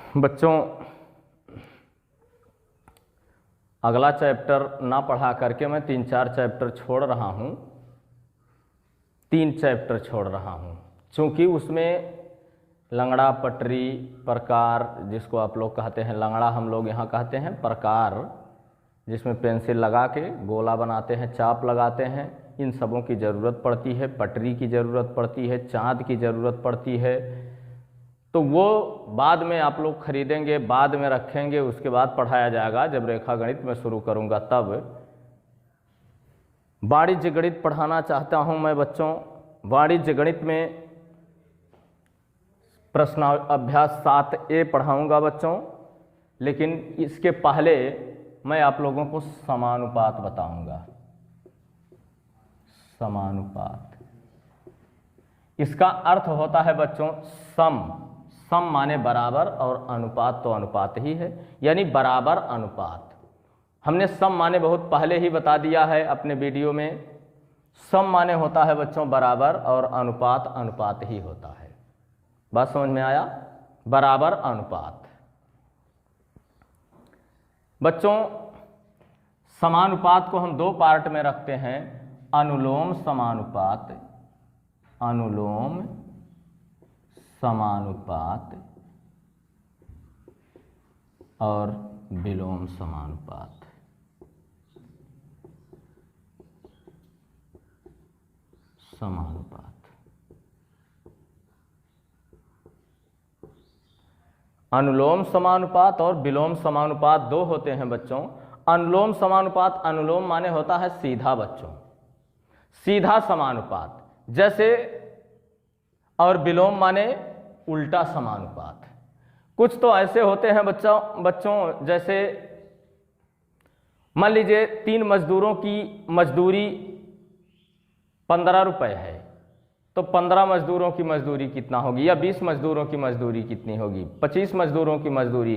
बच्चों, अगला चैप्टर ना पढ़ा करके मैं 3-4 चैप्टर छोड़ रहा हूँ। 3 चैप्टर छोड़ रहा हूँ क्योंकि उसमें लंगड़ा, पटरी, प्रकार, जिसको आप लोग कहते हैं लंगड़ा, हम लोग यहाँ कहते हैं प्रकार, जिसमें पेंसिल लगा के गोला बनाते हैं, चाप लगाते हैं, इन सबों की ज़रूरत पड़ती है। पटरी की ज़रूरत पड़ती है, चाँद की ज़रूरत पड़ती है। तो वो बाद में आप लोग खरीदेंगे, बाद में रखेंगे, उसके बाद पढ़ाया जाएगा। जब रेखा गणित में शुरू करूँगा तब वाणिज्य गणित पढ़ाना चाहता हूँ मैं बच्चों। वाणिज्य गणित में प्रश्न अभ्यास 7A पढ़ाऊँगा बच्चों, लेकिन इसके पहले मैं आप लोगों को समानुपात बताऊँगा। समानुपात, इसका अर्थ होता है बच्चों सम। सम माने बराबर और अनुपात तो अनुपात ही है, यानी बराबर अनुपात। हमने सम माने बहुत पहले ही बता दिया है अपने वीडियो में। सम माने होता है बच्चों बराबर और अनुपात अनुपात ही होता है। बात समझ में आया? बराबर अनुपात। बच्चों, समानुपात को हम 2 पार्ट में रखते हैं, अनुलोम समानुपात, अनुलोम समानुपात और विलोम समानुपात। समानुपात, अनुलोम समानुपात और विलोम समानुपात 2 होते हैं बच्चों। अनुलोम समानुपात, अनुलोम माने होता है सीधा बच्चों, सीधा समानुपात जैसे, और विलोम माने उल्टा समानुपात। कुछ तो ऐसे होते हैं बच्चों जैसे मान लीजिए 3 मजदूरों की मजदूरी 15 रुपये है, तो 15 मजदूरों की मजदूरी कितना होगी, या 20 मजदूरों की मजदूरी कितनी होगी, 25 मजदूरों की मजदूरी,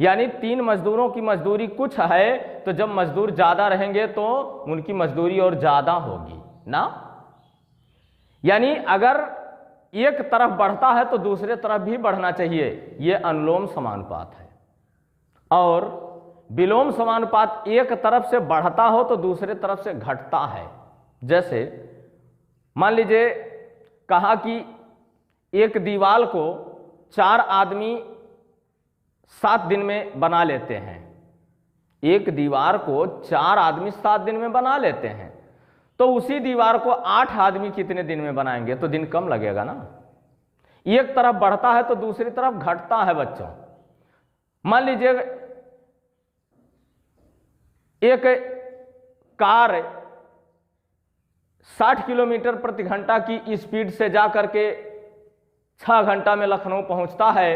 यानी 3 मजदूरों की मजदूरी कुछ है, तो जब मजदूर ज़्यादा रहेंगे तो उनकी मजदूरी और ज़्यादा होगी ना। यानी अगर एक तरफ बढ़ता है तो दूसरे तरफ भी बढ़ना चाहिए, ये अनुलोम समानुपात है। और विलोम समानुपात एक तरफ से बढ़ता हो तो दूसरे तरफ से घटता है। जैसे मान लीजिए कहा कि एक दीवार को 4 आदमी 7 दिन में बना लेते हैं। एक दीवार को 4 आदमी 7 दिन में बना लेते हैं, तो उसी दीवार को 8 आदमी कितने दिन में बनाएंगे? तो दिन कम लगेगा ना। एक तरफ बढ़ता है तो दूसरी तरफ घटता है बच्चों। मान लीजिए एक कार 60 किलोमीटर प्रति घंटा की स्पीड से जा करके 6 घंटा में लखनऊ पहुंचता है,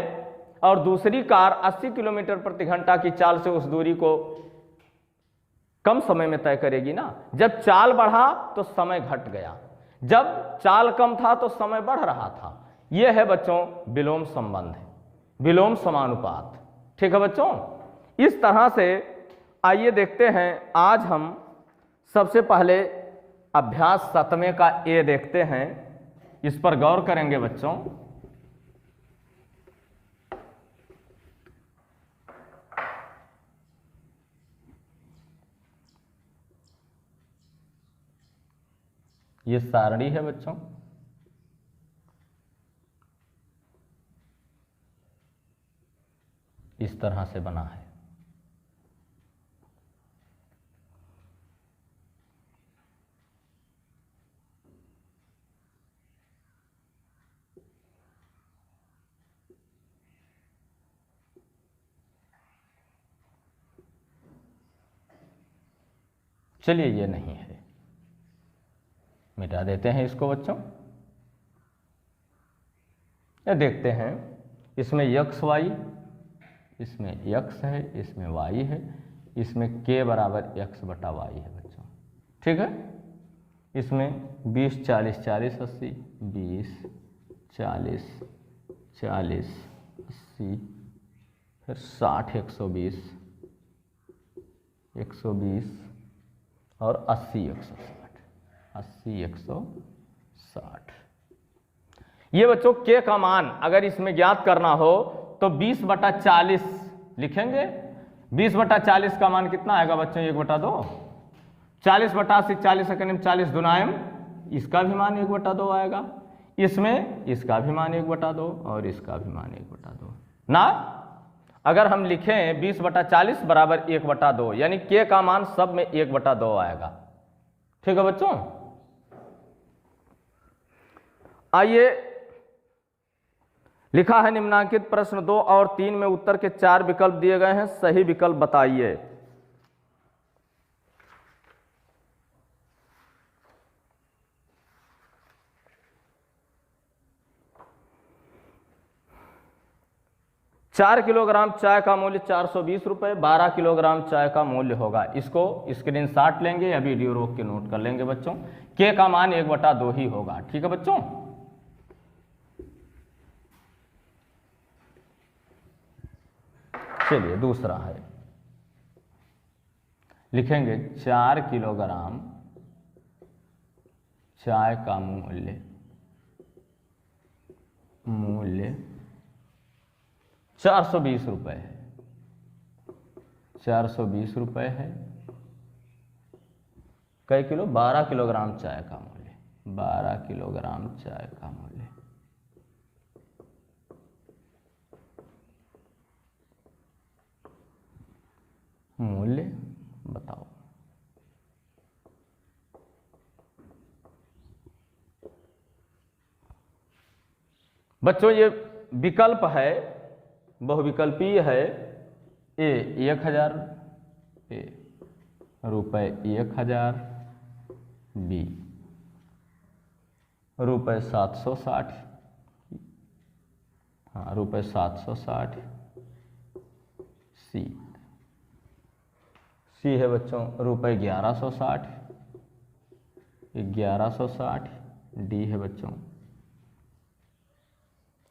और दूसरी कार 80 किलोमीटर प्रति घंटा की चाल से उस दूरी को कम समय में तय करेगी ना। जब चाल बढ़ा तो समय घट गया, जब चाल कम था तो समय बढ़ रहा था। यह है बच्चों विलोम संबंध, विलोम समानुपात। ठीक है बच्चों, इस तरह से आइए देखते हैं। आज हम सबसे पहले अभ्यास 7वें का ए देखते हैं, इस पर गौर करेंगे बच्चों। ये सारणी है बच्चों, इस तरह से बना है। चलिए, ये नहीं है, मिटा देते हैं इसको बच्चों। ये देखते हैं, इसमें x y, इसमें x है, इसमें y है, इसमें k बराबर x बटा y है बच्चों। ठीक है, इसमें 20 40 40 80, 20 40 40 80, फिर 60 120 120 और 80 160, 80 160। ये बच्चों के का मान अगर इसमें ज्ञात करना हो तो 20/40 लिखेंगे। 20/40 का मान कितना आएगा बच्चों? 1/2। 40/80 40 सेकंड 40 दुनायम, इसका भी मान 1/2 आएगा। इसमें इसका भी मान 1/2 और इसका भी मान 1/2 ना। अगर हम लिखें 20/40 बराबर 1/2, यानी के का मान सब में 1/2 आएगा। ठीक है बच्चों, आइए लिखा है निम्नांकित प्रश्न 2 और 3 में उत्तर के 4 विकल्प दिए गए हैं, सही विकल्प बताइए। चार किलोग्राम चाय का मूल्य 420 रुपये, 12 किलोग्राम चाय का मूल्य होगा। इसको स्क्रीनशॉट लेंगे या वीडियो रोक के नोट कर लेंगे बच्चों। के का मान 1/2 ही होगा। ठीक है बच्चों, चलिए दूसरा है, लिखेंगे 4 किलोग्राम चाय का मूल्य 420 रुपये है। 420 रुपये है। कई किलो? 12 किलोग्राम चाय का मूल्य, 12 किलोग्राम चाय का मूल्य बताओ। बच्चों ये विकल्प है, बहुविकल्पीय है। ए 1000 रुपये 1000, बी रुपये 760, हाँ रुपये 760, सी है बच्चों रुपये 1160, 1160, डी है बच्चों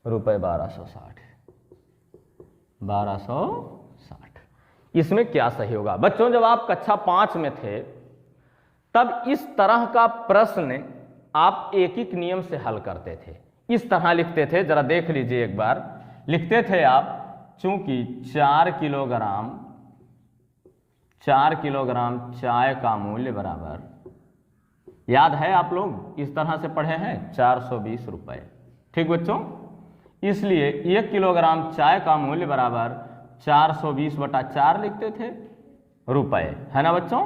रुपये 1260, 1260। इसमें क्या सही होगा बच्चों? जब आप कक्षा 5 में थे तब इस तरह का प्रश्न आप एक एक नियम से हल करते थे। इस तरह लिखते थे, जरा देख लीजिए एक बार। लिखते थे आप, चूंकि 4 किलोग्राम चाय का मूल्य बराबर, याद है आप लोग इस तरह से पढ़े हैं, 420 रुपये। ठीक बच्चों, इसलिए 1 किलोग्राम चाय का मूल्य बराबर 420/4 लिखते थे रुपए, है ना बच्चों।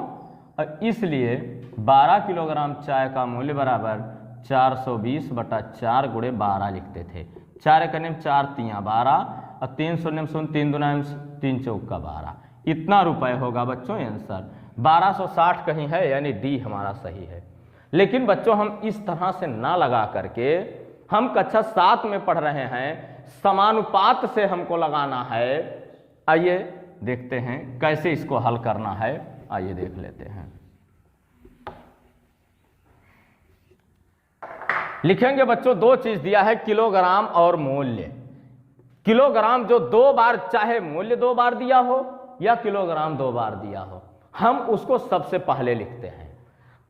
और इसलिए 12 किलोग्राम चाय का मूल्य बराबर 420/4 × 12 लिखते थे। 4 × 4 = 12 और 3 0 0 3 2 3 4 12, इतना रुपए होगा बच्चों आंसर। 1260 कहीं है, यानी डी हमारा सही है। लेकिन बच्चों हम इस तरह से ना लगा करके, हम कक्षा 7 में पढ़ रहे हैं, समानुपात से हमको लगाना है। आइए देखते हैं कैसे इसको हल करना है, आइए देख लेते हैं। लिखेंगे बच्चों, दो चीज दिया है, किलोग्राम और मूल्य। किलोग्राम जो 2 बार, चाहे मूल्य 2 बार दिया हो या किलोग्राम 2 बार दिया हो, हम उसको सबसे पहले लिखते हैं।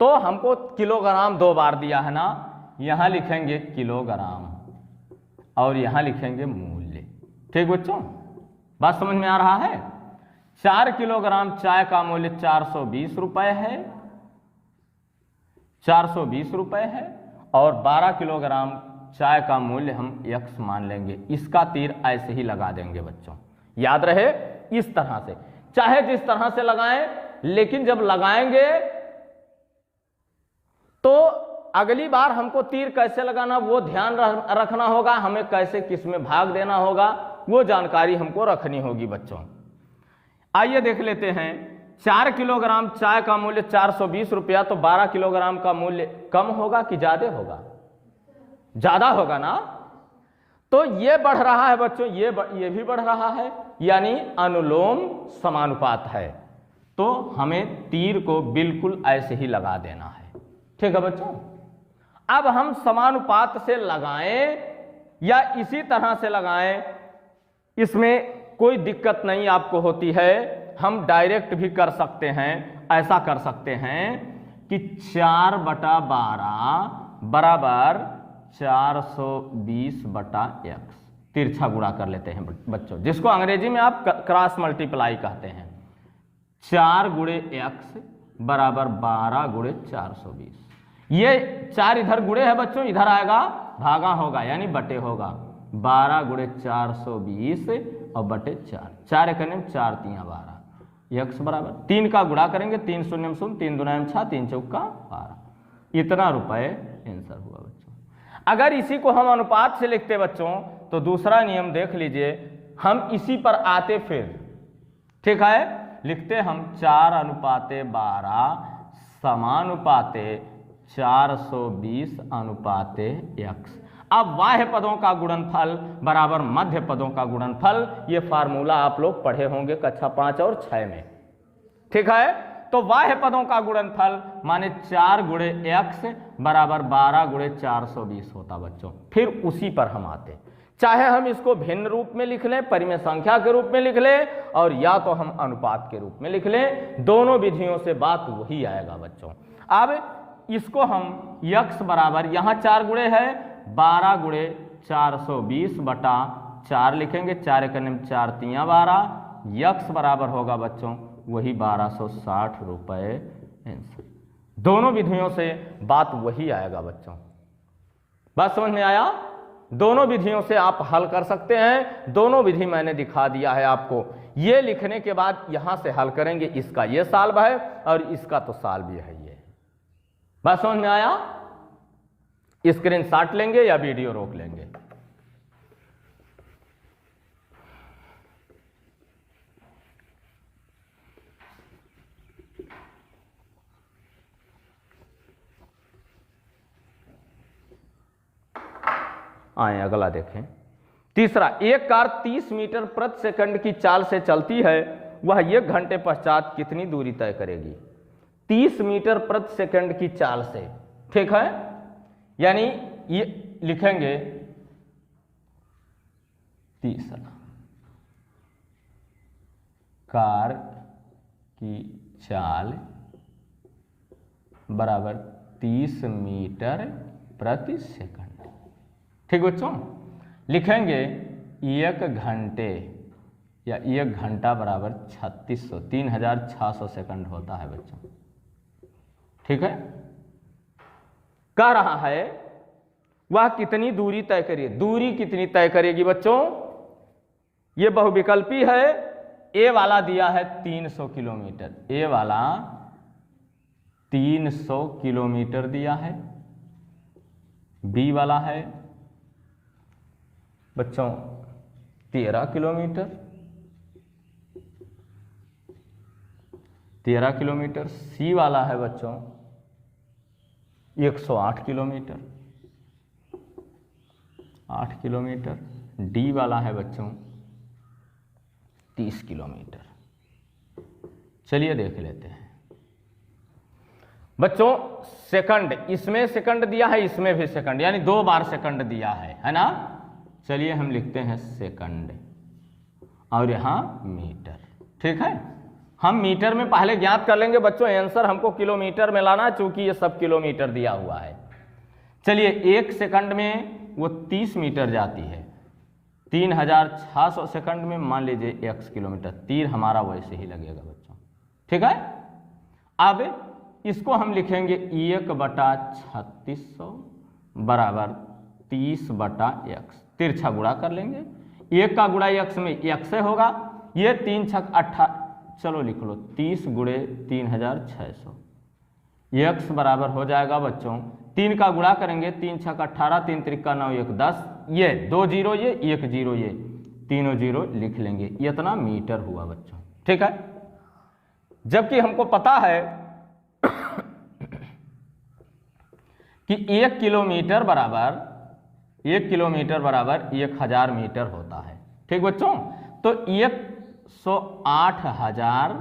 तो हमको किलोग्राम 2 बार दिया है ना, यहां लिखेंगे किलोग्राम और यहां लिखेंगे मूल्य। ठीक बच्चों, बात समझ में आ रहा है। 4 किलोग्राम चाय का मूल्य 420 रुपये है, 420 रुपये है, और 12 किलोग्राम चाय का मूल्य हम x मान लेंगे। इसका तीर ऐसे ही लगा देंगे बच्चों, याद रहे इस तरह से, चाहे जिस तरह से लगाएं, लेकिन जब लगाएंगे तो अगली बार हमको तीर कैसे लगाना वो ध्यान रखना होगा, हमें कैसे किस में भाग देना होगा वो जानकारी हमको रखनी होगी बच्चों। आइए देख लेते हैं, 4 किलोग्राम चाय का मूल्य 420 रुपया, तो 12 किलोग्राम का मूल्य कम होगा कि ज्यादा होगा? ज्यादा होगा ना। तो ये बढ़ रहा है बच्चों, ये भी बढ़ रहा है, यानी अनुलोम समानुपात है। तो हमें तीर को बिल्कुल ऐसे ही लगा देना है। ठीक है बच्चों, अब हम समानुपात से लगाएं या इसी तरह से लगाएं, इसमें कोई दिक्कत नहीं आपको होती है। हम डायरेक्ट भी कर सकते हैं, ऐसा कर सकते हैं कि 4/12 बराबर 420/x। तिरछा गुणा कर लेते हैं बच्चों, जिसको अंग्रेजी में आप क्रॉस मल्टीप्लाई कहते हैं। 4 गुणे x बराबर 12 गुणे 420। ये 4 इधर गुणे है बच्चों, इधर आएगा भागा होगा यानी बटे होगा। 12 गुणे 420 और बटे 4, 4 एकने में 4 तिया 12, x बराबर 3 का गुणा करेंगे, 3 शून्य 0, 3 दूना 6, 3 चौका 12। इतना रुपए आंसर हुआ बच्चों। अगर इसी को हम अनुपात से लिखते बच्चों तो दूसरा नियम देख लीजिए, हम इसी पर आते फिर, ठीक है, लिखते हम 4:12 समानुपाते 420 अनुपाते x। अब बाह्य पदों का गुणनफल बराबर मध्य पदों का गुणनफल, ये फार्मूला आप लोग पढ़े होंगे कक्षा 5 और 6 में, ठीक है। तो बाह्य पदों का गुणनफल माने 4 गुणे x बराबर 12 गुणे 420 होता बच्चों। फिर उसी पर हम आते, चाहे हम इसको भिन्न रूप में लिख लें, परिमेय संख्या के रूप में लिख लें, और या तो हम अनुपात के रूप में लिख लें, दोनों विधियों से बात वही आएगा बच्चों। अब इसको हम x बराबर, यहाँ 4 गुणे है, 12 गुणे 420 बटा 4 लिखेंगे, 4 एकने में 4 तिया 12, x बराबर होगा बच्चों वही 1260 रुपये आंसर। दोनों विधियों से बात वही आएगा बच्चों। बात समझ में आया? दोनों विधियों से आप हल कर सकते हैं, दोनों विधि मैंने दिखा दिया है आपको। ये लिखने के बाद यहां से हल करेंगे, इसका ये साल्व है और इसका तो साल्व भी है ये। बात समझ में आया? स्क्रीनशॉट लेंगे या वीडियो रोक लेंगे? आए अगला देखें। तीसरा, एक कार 30 मीटर प्रति सेकंड की चाल से चलती है, वह 1 घंटे पश्चात कितनी दूरी तय करेगी? 30 मीटर प्रति सेकंड की चाल से, ठीक है, यानी ये लिखेंगे तीसरा, कार की चाल बराबर 30 मीटर प्रति सेकंड, ठीक बच्चों। लिखेंगे 1 घंटे या 1 घंटा बराबर 3600 सेकंड होता है बच्चों, ठीक है। कह रहा है वह कितनी दूरी तय करेगी, दूरी कितनी तय करेगी बच्चों? ये बहुविकल्पी है। ए वाला दिया है 300 किलोमीटर, ए वाला 300 किलोमीटर दिया है, बी वाला है बच्चों 13 किलोमीटर, 13 किलोमीटर, सी वाला है बच्चों 108 किलोमीटर, 8 किलोमीटर, डी वाला है बच्चों 30 किलोमीटर। चलिए देख लेते हैं बच्चों। सेकंड, इसमें सेकंड दिया है, इसमें भी सेकंड, यानी 2 बार सेकंड दिया है ना। चलिए हम लिखते हैं सेकंड और यहां मीटर, ठीक है। हम मीटर में पहले ज्ञात कर लेंगे बच्चों, आंसर हमको किलोमीटर में लाना, चूंकि ये सब किलोमीटर दिया हुआ है। चलिए 1 सेकंड में वो 30 मीटर जाती है, 3600 सेकंड में मान लीजिए x किलोमीटर, तीर हमारा वैसे ही लगेगा बच्चों, ठीक है। अब इसको हम लिखेंगे 1/3600 बराबर 30/x, तिरछा गुणा कर लेंगे, 1 का गुणा x में x से होगा, ये 3 छक 18, चलो लिख लो 30 गुणे 3600, x बराबर हो जाएगा बच्चों, 3 का गुणा करेंगे, 3 छक 18, 3 त्रिका 9, 1 10, ये 2 जीरो, ये 1 जीरो, ये तीनों जीरो लिख लेंगे, इतना मीटर हुआ बच्चों, ठीक है। जबकि हमको पता है कि 1 किलोमीटर बराबर 1000 मीटर होता है, ठीक बच्चों। तो 108,000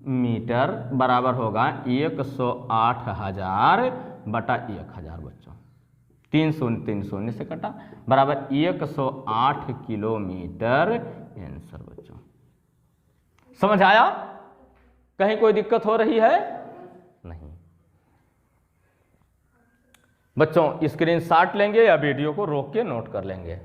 मीटर बराबर होगा 108,000 बटा 1000 बच्चों, 3 शून्य 3 शून्य से कटा, बराबर 108 किलोमीटर आंसर बच्चों। समझ आया? कहीं कोई दिक्कत हो रही है? नहीं बच्चों। स्क्रीनशॉट लेंगे या वीडियो को रोक के नोट कर लेंगे?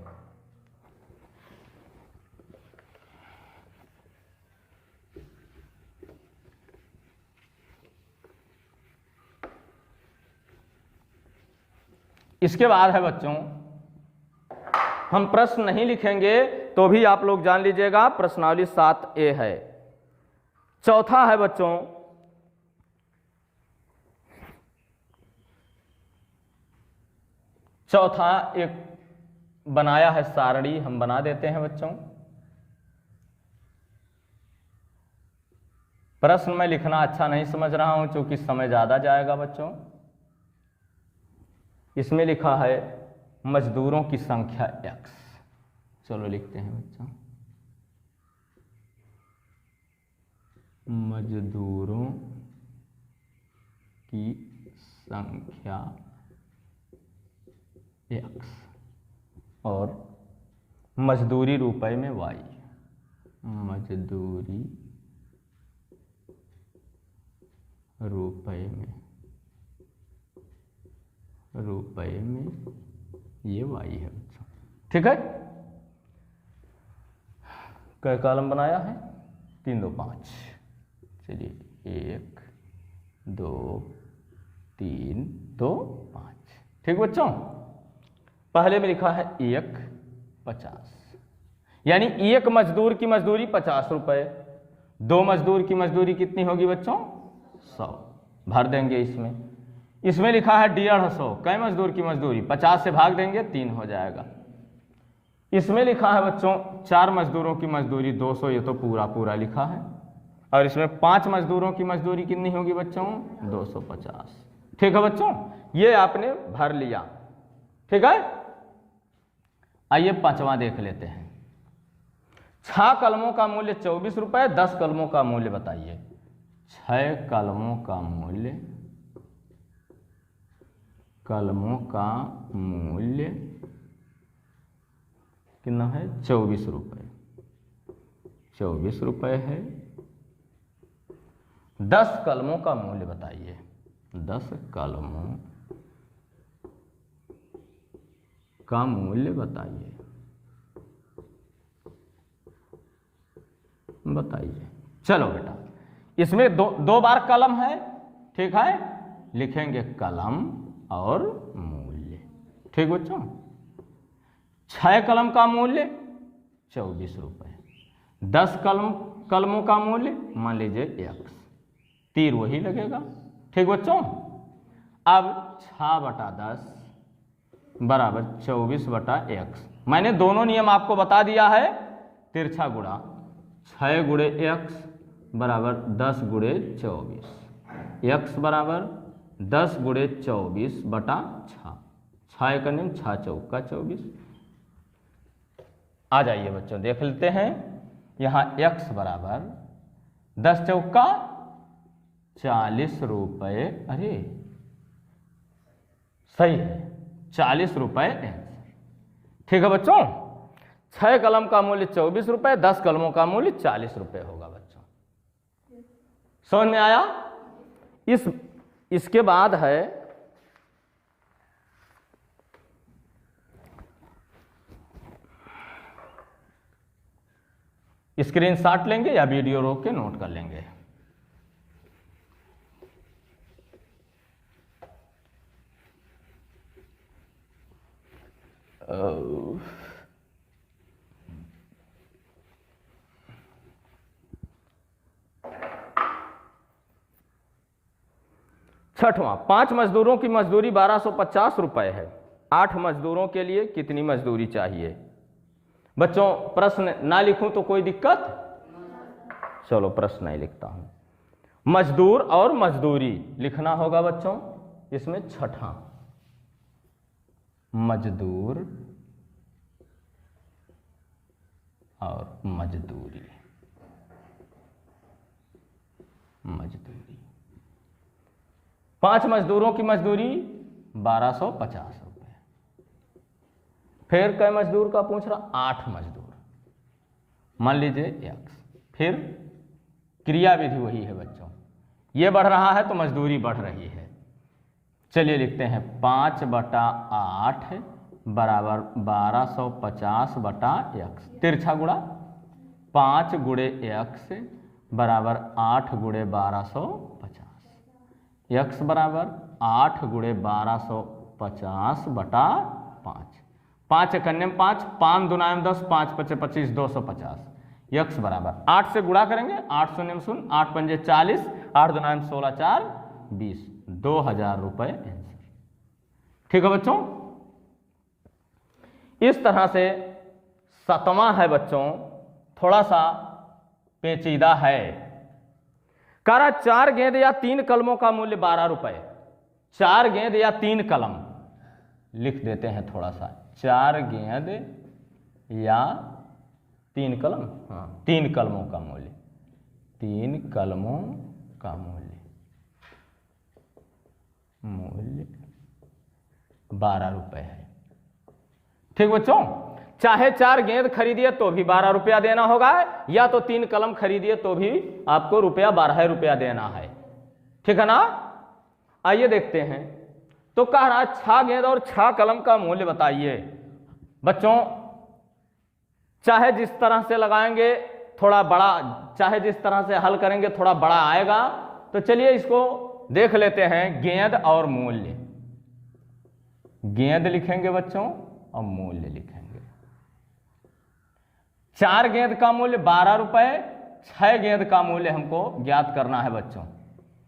इसके बाद है बच्चों, हम प्रश्न नहीं लिखेंगे तो भी आप लोग जान लीजिएगा, प्रश्नावली 7A है। चौथा है बच्चों, चौथा एक बनाया है सारणी, हम बना देते हैं बच्चों। प्रश्न में लिखना अच्छा नहीं समझ रहा हूं क्योंकि समय ज्यादा जाएगा बच्चों। इसमें लिखा है मजदूरों की संख्या x। चलो लिखते हैं बच्चों, मजदूरों की संख्या x और मजदूरी रुपए में y। मजदूरी रुपए में ये y है बच्चों। ठीक है, कै कॉलम बनाया है? 3 2 5। चलिए 1 2 3 2 5। ठीक बच्चों, पहले में लिखा है 1 50, यानी एक मजदूर की मजदूरी 50 रुपए। 2 मजदूर की मजदूरी कितनी होगी बच्चों? 100। भर देंगे इसमें। इसमें लिखा है 150, कै मजदूर की मजदूरी? 50 से भाग देंगे 3 हो जाएगा। इसमें लिखा है बच्चों 4 मजदूरों की मजदूरी 200, ये तो पूरा पूरा लिखा है। और इसमें 5 मजदूरों की मजदूरी कितनी होगी बच्चों? 250। ठीक है बच्चों, ये आपने भर लिया। ठीक है, आइए पांचवा देख लेते हैं। 6 कलमों का मूल्य 24 रुपए, 10 कलमों का मूल्य बताइए। 6 कलमों का मूल्य कितना है? 24 रुपए। 24 रुपए है। 10 कलमों का मूल्य बताइए। 10 कलमों का मूल्य बताइए। चलो बेटा, इसमें दो बार कलम है। ठीक है, लिखेंगे कलम और मूल्य। ठीक बच्चों, 6 कलम का मूल्य 24 रुपए। 10 कलमों का मूल्य मान लीजिए x, तीर वही लगेगा। ठीक बच्चों, अब 6/10 बराबर 24/x। मैंने दोनों नियम आपको बता दिया है, तिरछा गुणा। 6 गुणे x बराबर 10 गुणे 24। x बराबर 10 गुणे 24/6। 6 का नियम 6 चौका 24। आ जाइए बच्चों, देख लेते हैं। यहाँ x बराबर 10 चौका 40 रुपये। अरे सही है, 40 रुपये आंसर। ठीक है बच्चों, 6 कलम का मूल्य 24 रुपये, 10 कलमों का मूल्य 40 रुपये होगा बच्चों। समझ में आया? इसके बाद है स्क्रीनशॉट लेंगे या वीडियो रोक के नोट कर लेंगे। छठवां, 5 मजदूरों की मजदूरी 1250 रुपए है। 8 मजदूरों के लिए कितनी मजदूरी चाहिए? बच्चों प्रश्न ना लिखूं तो कोई दिक्कत? चलो प्रश्न नहीं लिखता हूं। मजदूर और मजदूरी लिखना होगा बच्चों। इसमें छठा, मजदूर और मजदूरी। 5 मजदूरों की मजदूरी 1250 रुपए। फिर कै मजदूर का पूछ रहा? 8 मजदूर, मान लीजिए x। फिर क्रिया विधि वही है बच्चों, ये बढ़ रहा है तो मजदूरी बढ़ रही है। चलिए लिखते हैं 5/8 बराबर 1250/x। तिरछा गुणा 5 गुणे x बराबर 8 गुणे 1250। x बराबर 8 गुणे 1250 50/5, 5 एकन्यम 5, 5 दूनायम 10, 5 पचे 25, 250। यक्स बराबर 8 से गुणा करेंगे, 8 शून्य 0, 8 पंजे 40, 8 दूनायम 16, 4 20, 2000 रुपये आंसर। ठीक है बच्चों, इस तरह से 7वां है बच्चों, थोड़ा सा पेचीदा है। कह रहा 4 गेंद या 3 कलमों का मूल्य 12 रुपए। 4 गेंद या 3 कलम लिख देते हैं थोड़ा सा, 4 गेंद या 3 कलम, हाँ 3 कलमों का मूल्य, 3 कलमों का मूल्य 12 रुपए है। ठीक बच्चों, चाहे 4 गेंद खरीदिए तो भी 12 रुपया देना होगा, या तो 3 कलम खरीदिए तो भी आपको रुपया 12 रुपया देना है। ठीक है ना। आइए देखते हैं। तो कह रहा 6 गेंद और 6 कलम का मूल्य बताइए। बच्चों चाहे जिस तरह से लगाएंगे थोड़ा बड़ा, चाहे जिस तरह से हल करेंगे थोड़ा बड़ा आएगा। तो चलिए इसको देख लेते हैं। गेंद और मूल्य, गेंद लिखेंगे बच्चों और मूल्य लिखेंगे। 4 गेंद का मूल्य 12 रुपए, 6 गेंद का मूल्य हमको ज्ञात करना है बच्चों।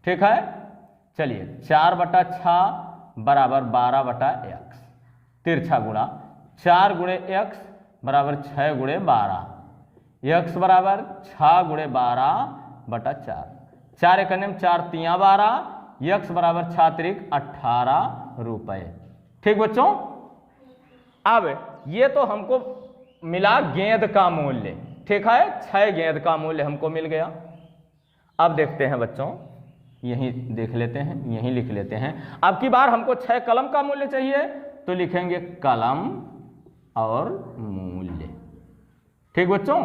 ठीक है, चलिए 4/6 बराबर 12/x, तिरछा गुणा 4 गुणे x बराबर 6 गुणे 12, x बराबर 6 गुणे 12/4, 4 एकन्यम 4 तिया 12, x बराबर 6 त्रिक 18 रुपए। ठीक बच्चों, अब ये तो हमको मिला गेंद का मूल्य। ठीक है, 6 गेंद का मूल्य हमको मिल गया। अब देखते हैं बच्चों, यहीं देख लेते हैं, यहीं लिख लेते हैं। अब की बार हमको 6 कलम का मूल्य चाहिए, तो लिखेंगे कलम और मूल्य। ठीक बच्चों,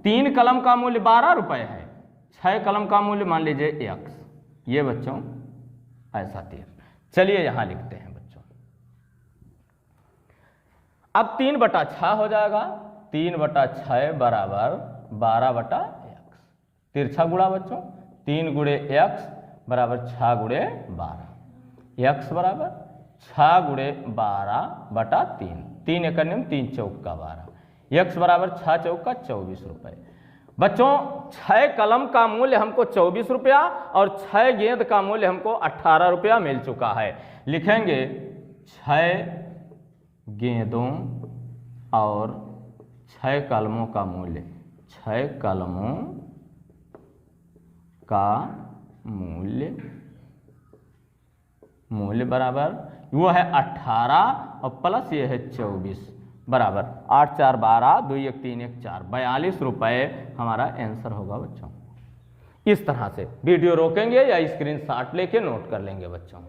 3 कलम का मूल्य 12 रुपए है, 6 कलम का मूल्य मान लीजिए x। ये बच्चों ऐसा तीर। चलिए यहां लिखते हैं बच्चों। अब 3/6 हो जाएगा, 3/6 बराबर 12/x, तिरछा गुणा बच्चों 3 गुणे x बराबर 6 गुणे 12, x बराबर 6 गुणे 12/3, 3 एकन्यम 3 चौका 12, x बराबर 6 चौका 24 रुपए। बच्चों 6 कलम का मूल्य हमको 24 रुपया और 6 गेंद का मूल्य हमको 18 रुपया मिल चुका है। लिखेंगे 6 गेंदों और 6 कलमों का मूल्य, 6 कलमों का मूल्य बराबर वो है 18 और प्लस ये है 24 बराबर 8 4 12, 2 1 3 1 4, 42 रुपए हमारा आंसर होगा बच्चों। इस तरह से वीडियो रोकेंगे या स्क्रीनशॉट लेके नोट कर लेंगे बच्चों।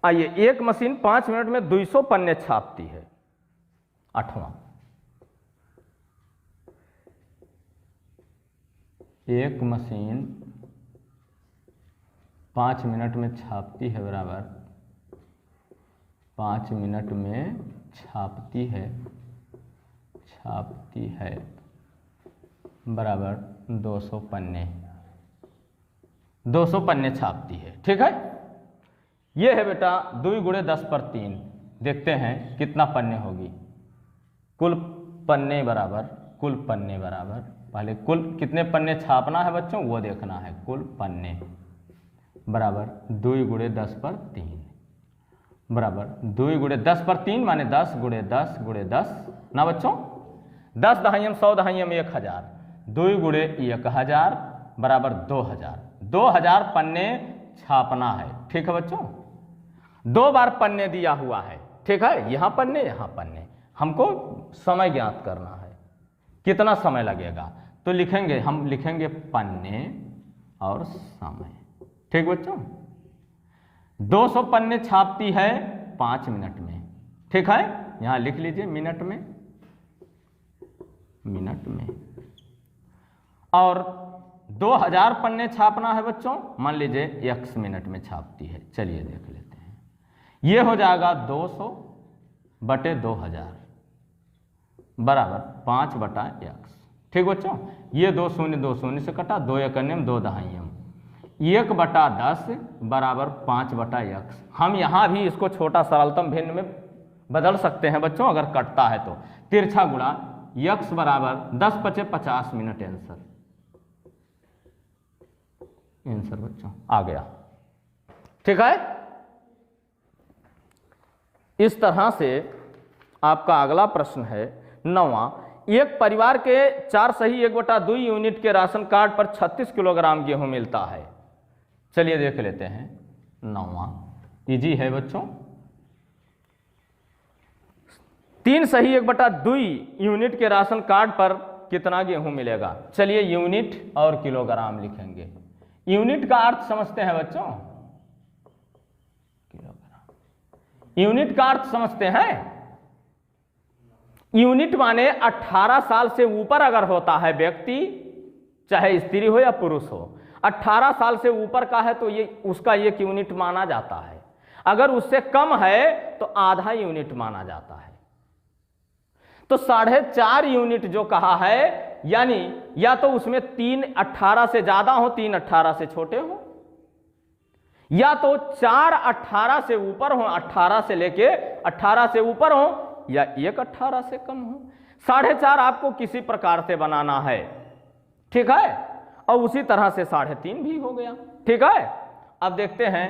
आइए, एक मशीन 5 मिनट में 200 पन्ने छापती है। 8वां, एक मशीन 5 मिनट में छापती है बराबर 5 मिनट में छापती है बराबर 200 पन्ने, 200 पन्ने छापती है। ठीक है, ये है बेटा 2 गुणे 10/3। देखते हैं कितना पन्ने होगी। कुल पन्ने बराबर पहले कुल कितने पन्ने छापना है बच्चों वो देखना है। कुल पन्ने बराबर 2 गुणे 10/3 बराबर 2 गुणे 10/3 माने 10 गुणे 10 गुणे 10 ना बच्चों, 10 दहाइयम 100 दहाइयम 1000, 2 गुणे 1000 बराबर 2000, 2000 पन्ने छापना है। ठीक है बच्चों, 2 बार पन्ने दिया हुआ है। ठीक है, यहां पन्ने, हमको समय ज्ञात करना है, कितना समय लगेगा। तो हम लिखेंगे पन्ने और समय। ठीक बच्चों, 200 पन्ने छापती है 5 मिनट में। ठीक है, यहां लिख लीजिए मिनट में। और 2000 पन्ने छापना है बच्चों, मान लीजिए x मिनट में छापती है। चलिए देख लेते हैं, ये हो जाएगा 200 बटे 2000 बराबर 5 बटा x। ठीक बच्चों, ये 2 शून्य से कटा, 2 एकन्यम 2 दहाइयम, 1 बटा 10 बराबर 5 बटा x। हम यहाँ भी इसको छोटा सरलतम भिन्न में बदल सकते हैं बच्चों, अगर कटता है तो। तिरछा गुणा x बराबर 10 × 5 = 50 मिनट। आंसर बच्चों आ गया। ठीक है, इस तरह से आपका अगला प्रश्न है 9वां। एक परिवार के 4 सही 1/2 यूनिट के राशन कार्ड पर 36 किलोग्राम गेहूं मिलता है। चलिए देख लेते हैं 9वां, इजी है बच्चों। 3 सही 1/2 यूनिट के राशन कार्ड पर कितना गेहूं मिलेगा? चलिए यूनिट और किलोग्राम लिखेंगे। यूनिट का अर्थ समझते हैं बच्चों, किलोग्राम। यूनिट का अर्थ समझते हैं, यूनिट माने 18 साल से ऊपर अगर होता है व्यक्ति, चाहे स्त्री हो या पुरुष हो, 18 साल से ऊपर का है तो ये उसका 1 यूनिट माना जाता है। अगर उससे कम है तो आधा यूनिट माना जाता है। तो 4.5 यूनिट जो कहा है, यानी या तो उसमें 3 18 से ज्यादा हो, 3 18 से छोटे हो, या तो 4 18 से ऊपर हो, 18 से लेके 18 से ऊपर हो, या 1 18 से कम हो। 4.5 आपको किसी प्रकार से बनाना है। ठीक है, और उसी तरह से 3.5 भी हो गया। ठीक है, अब देखते हैं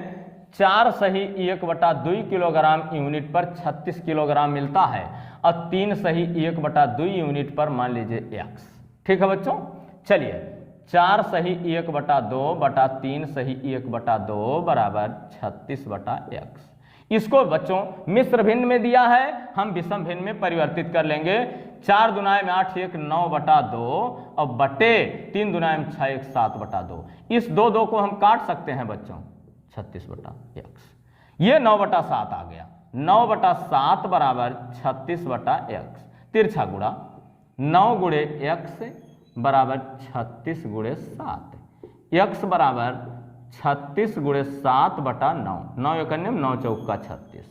4 सही 1/2 किलोग्राम यूनिट पर 36 किलोग्राम मिलता है, और 3 सही 1/2 यूनिट पर मान लीजिए x। ठीक है बच्चों, चलिए 4 सही 1/2 बटा 3 सही 1/2 बराबर 36 बटा x। इसको बच्चों मिश्र भिन्न में दिया है, हम विषम भिन्न में परिवर्तित कर लेंगे। 4 दुनाय में 8 1 9/2 और बटे 3 दुनाय में 6 1 7/2। इस 2 को हम काट सकते हैं बच्चों, 36 बटा x। ये 9/7 आ गया, 9/7 बराबर 36 बटा x। तिरछा गुणा 9 गुणे x बराबर 36 गुणे 7। x बराबर 36 गुणे 7 बटा 9, 9 एकन्यम 9 चौका 36।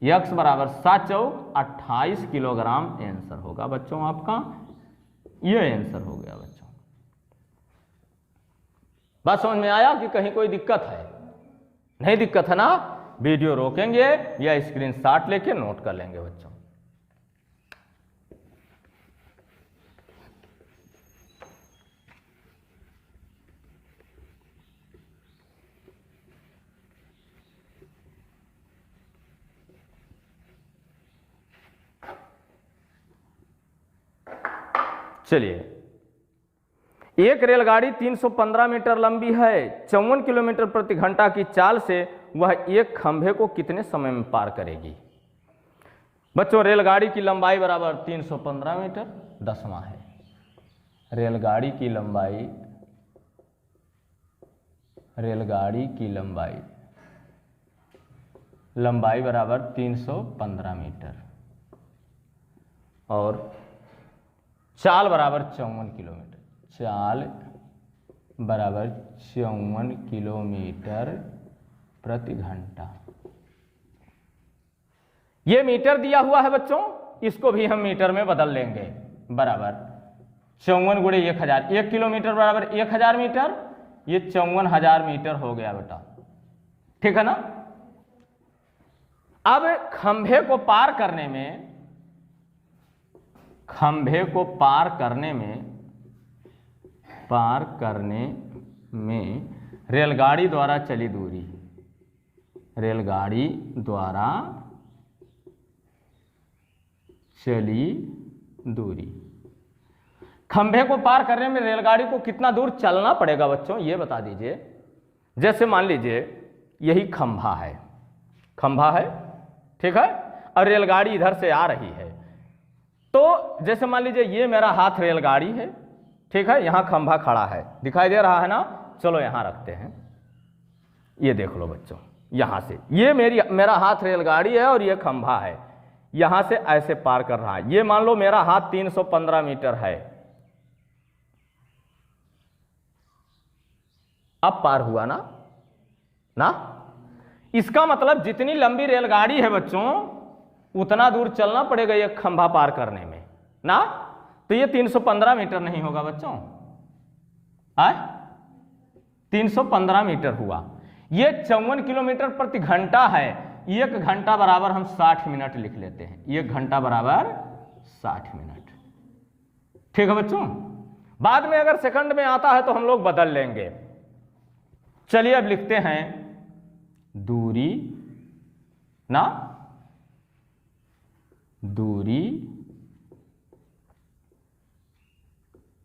x बराबर 7 चौक 28 किलोग्राम आंसर होगा बच्चों आपका। ये आंसर हो गया बच्चों। बात समझ में आया कि कहीं कोई दिक्कत है? नहीं दिक्कत है ना? वीडियो रोकेंगे या स्क्रीनशॉट लेके नोट कर लेंगे बच्चों। चलिए, एक रेलगाड़ी 315 मीटर लंबी है, 54 किलोमीटर प्रति घंटा की चाल से वह एक खंभे को कितने समय में पार करेगी? बच्चों रेलगाड़ी की लंबाई बराबर 315 मीटर, 10वां है। रेलगाड़ी की लंबाई बराबर 315 मीटर और चाल बराबर 54 किलोमीटर। चाल बराबर 54 किलोमीटर प्रति घंटा। ये मीटर दिया हुआ है बच्चों, इसको भी हम मीटर में बदल लेंगे। बराबर 54 गुणे 1000, 1 किलोमीटर बराबर 1000 मीटर, ये 54,000 मीटर हो गया बेटा। ठीक है ना? अब खंभे को पार करने में रेलगाड़ी द्वारा चली दूरी, खंभे को पार करने में रेलगाड़ी को कितना दूर चलना पड़ेगा बच्चों, ये बता दीजिए। जैसे मान लीजिए यही खंभा है, ठीक है, और रेलगाड़ी इधर से आ रही है। तो जैसे मान लीजिए ये मेरा हाथ रेलगाड़ी है, ठीक है, यहां खंभा खड़ा है, दिखाई दे रहा है ना? चलो यहां रखते हैं, ये देख लो बच्चों, यहां से ये मेरा हाथ रेलगाड़ी है और ये खंभा है, यहां से ऐसे पार कर रहा है। ये मान लो मेरा हाथ 315 मीटर है, अब पार हुआ ना ना। इसका मतलब जितनी लंबी रेलगाड़ी है बच्चों उतना दूर चलना पड़ेगा ये खंभा पार करने में ना। तो ये 315 मीटर नहीं होगा बच्चों, 315 मीटर हुआ। ये 54 किलोमीटर प्रति घंटा है। 1 घंटा बराबर हम 60 मिनट लिख लेते हैं। 1 घंटा बराबर 60 मिनट। ठीक है बच्चों, बाद में अगर सेकंड में आता है तो हम लोग बदल लेंगे। चलिए अब लिखते हैं दूरी ना, दूरी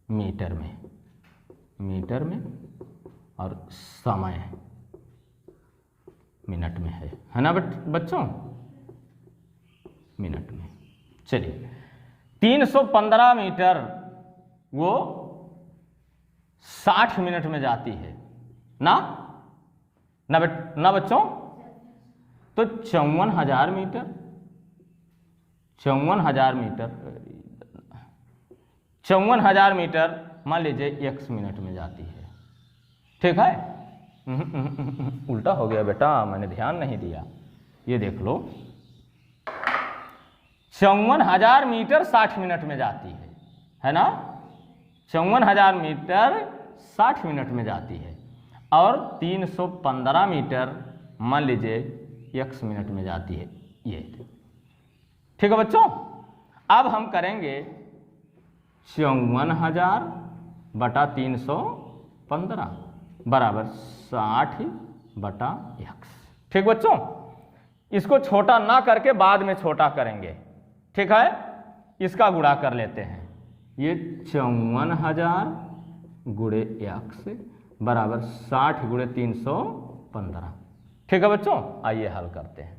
मीटर में, मीटर में, और समय मिनट में है ना बच्चों, मिनट में। चलिए 315 मीटर वो 60 मिनट में जाती है ना ना बच्चों। तो 54,000 मीटर, 54,000 मीटर, 54,000 मीटर मान लीजिए x मिनट में जाती है। ठीक है, उल्टा हो गया बेटा, मैंने ध्यान नहीं दिया। ये देख लो 54,000 मीटर 60 मिनट में जाती है ना। 54,000 मीटर 60 मिनट में जाती है और 315 मीटर मान लीजिए x मिनट में जाती है ये। ठीक है बच्चों, अब हम करेंगे 54,000 बटा 315 बराबर 60 बटा x। ठीक बच्चों, इसको छोटा ना करके बाद में छोटा करेंगे। ठीक है, इसका गुणा कर लेते हैं। ये 54,000 गुणे x बराबर 60 गुणे 315। ठीक है बच्चों, आइए हल करते हैं।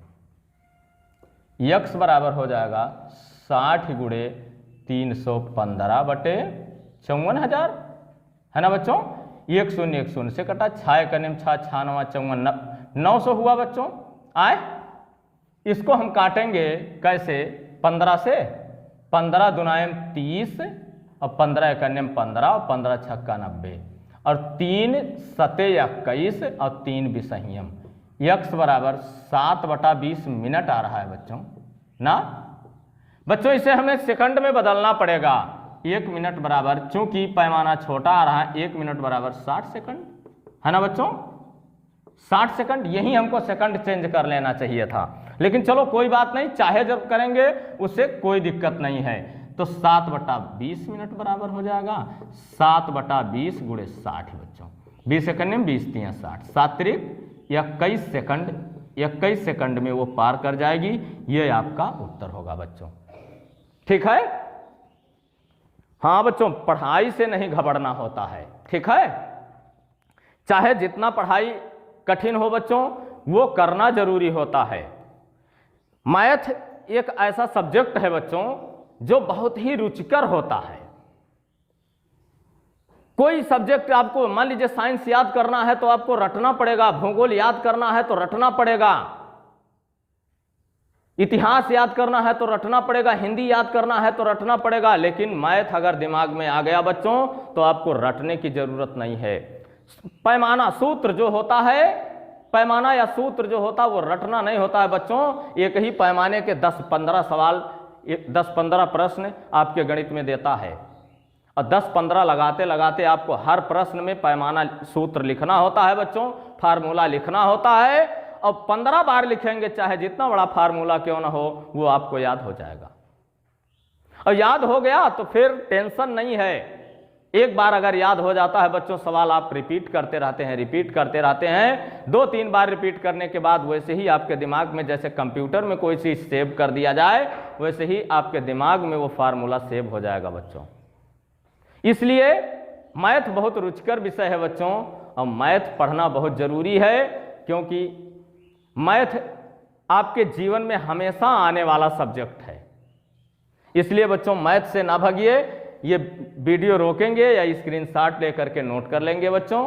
x बराबर हो जाएगा 60 गुणे 315 बटे 54,000 है ना बच्चों। 1 शून्य 1 शून्य से कटा, 6 करने में 6 6 9 54 900 हुआ बच्चों। आए इसको हम काटेंगे कैसे, 15 से। 15 दुनायम 30 और 15 करने में 15 और 15 छक्का 90 और 3 सते 21 और 3 विसंयम। x बराबर 7 बटा 20 मिनट आ रहा है बच्चों ना। बच्चों इसे हमें सेकंड में बदलना पड़ेगा। 1 मिनट बराबर, चूंकि पैमाना छोटा आ रहा है, 1 मिनट बराबर 60 सेकंड है ना बच्चों। 60 सेकंड, यही हमको सेकंड चेंज कर लेना चाहिए था, लेकिन चलो कोई बात नहीं, चाहे जब करेंगे उससे कोई दिक्कत नहीं है। तो 7 बटा 20 मिनट बराबर हो जाएगा 7 बटा 20 गुणे 60 बच्चों। 20 सेकंड में 20 3 60, 7 त्रिक 21 सेकंड, 21 सेकंड में वो पार कर जाएगी। ये आपका उत्तर होगा बच्चों। ठीक है, हाँ बच्चों, पढ़ाई से नहीं घबराना होता है। ठीक है, चाहे जितना पढ़ाई कठिन हो बच्चों, वो करना जरूरी होता है। मैथ एक ऐसा सब्जेक्ट है बच्चों जो बहुत ही रुचिकर होता है। कोई सब्जेक्ट आपको, मान लीजिए साइंस याद करना है तो आपको रटना पड़ेगा, भूगोल याद करना है तो रटना पड़ेगा, इतिहास याद करना है तो रटना पड़ेगा, हिंदी याद करना है तो रटना पड़ेगा। लेकिन मैथ अगर दिमाग में आ गया बच्चों तो आपको रटने की जरूरत नहीं है। पैमाना सूत्र जो होता है, पैमाना या सूत्र जो होता है वो रटना नहीं होता है बच्चों। एक ही पैमाने के 10-15 सवाल, 10-15 प्रश्न आपके गणित में देता है और 10-15 लगाते लगाते आपको हर प्रश्न में पैमाना सूत्र लिखना होता है बच्चों, फार्मूला लिखना होता है। और 15 बार लिखेंगे, चाहे जितना बड़ा फार्मूला क्यों ना हो, वो आपको याद हो जाएगा। और याद हो गया तो फिर टेंशन नहीं है। एक बार अगर याद हो जाता है बच्चों, सवाल आप रिपीट करते रहते हैं, रिपीट करते रहते हैं। 2-3 बार रिपीट करने के बाद वैसे ही आपके दिमाग में, जैसे कंप्यूटर में कोई चीज सेव कर दिया जाए, वैसे ही आपके दिमाग में वो फार्मूला सेव हो जाएगा बच्चों। इसलिए मैथ बहुत रुचिकर विषय है बच्चों, और मैथ पढ़ना बहुत जरूरी है, क्योंकि मैथ आपके जीवन में हमेशा आने वाला सब्जेक्ट है। इसलिए बच्चों मैथ से ना भागिए। ये वीडियो रोकेंगे या स्क्रीनशॉट लेकर के नोट कर लेंगे बच्चों।